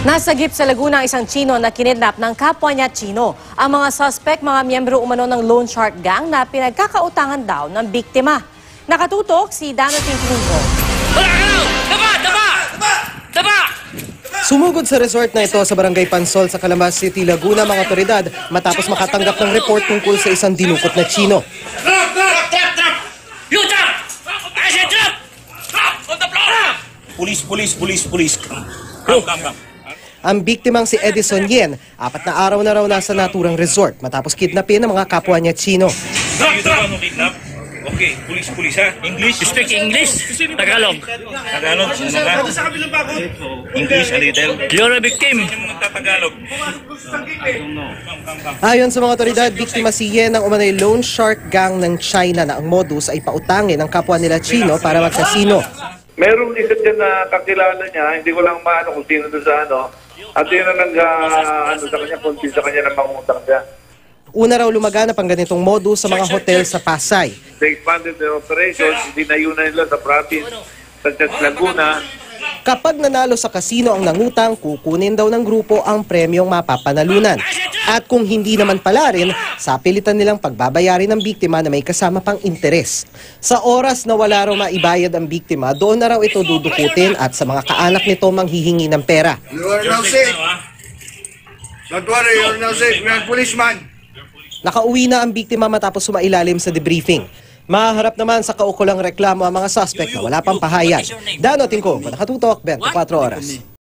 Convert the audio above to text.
Nasagip sa Laguna ang isang Chino na kinidnap ng kapwa niya Chino. Ang mga suspect, mga miyembro umano ng Loan Shark Gang na pinagkakautangan daw ng biktima. Nakatutok si Dano Tintingo. Sumugod sa resort na ito sa Barangay Pansol sa Calambas City, Laguna mga otoridad matapos makatanggap ng report tungkol sa isang dinukot na Chino. Police. Come. Ang biktimang si Edison Yen, 4 na araw na raw nasa naturang resort matapos kidnapin ng mga kapwa niya Chino. Okay, police ha? English? Speak English? Tagalog? Tagalog? English a little? You're a victim. Tagalog. Ayon sa mga otoridad, biktima si Yen ng umanay Loan Shark Gang ng China na ang modus ay pautangin ng kapwa nila Chino para magkasino. Merong isa dyan na kakilala niya, hindi ko lang maano kung sino doon sa ano. At yun ang sa kanya, kunti sa kanya na mangutang niya. Una raw lumaganap ang ganitong modus sa mga hotel sa Pasay. They expanded their operations, dinayunan nila sa province, such as Laguna. Kapag nanalo sa kasino ang nangutang, kukunin daw ng grupo ang premyong mapapanalunan. At kung hindi naman pala rin, sapilitan nilang pagbabayarin ng biktima na may kasama pang interes. Sa oras na wala raw maibayad ang biktima, doon na raw ito dudukutin at sa mga kaanak nito manghihingi ng pera. You are now safe. Don't worry, you are now safe. We are policeman. Nakauwi na ang biktima matapos sumailalim sa debriefing. Maharap naman sa kaukulang reklamo ang mga suspect na wala pang pahayag. Dano Tingko, Nakatutok, 24 Oras.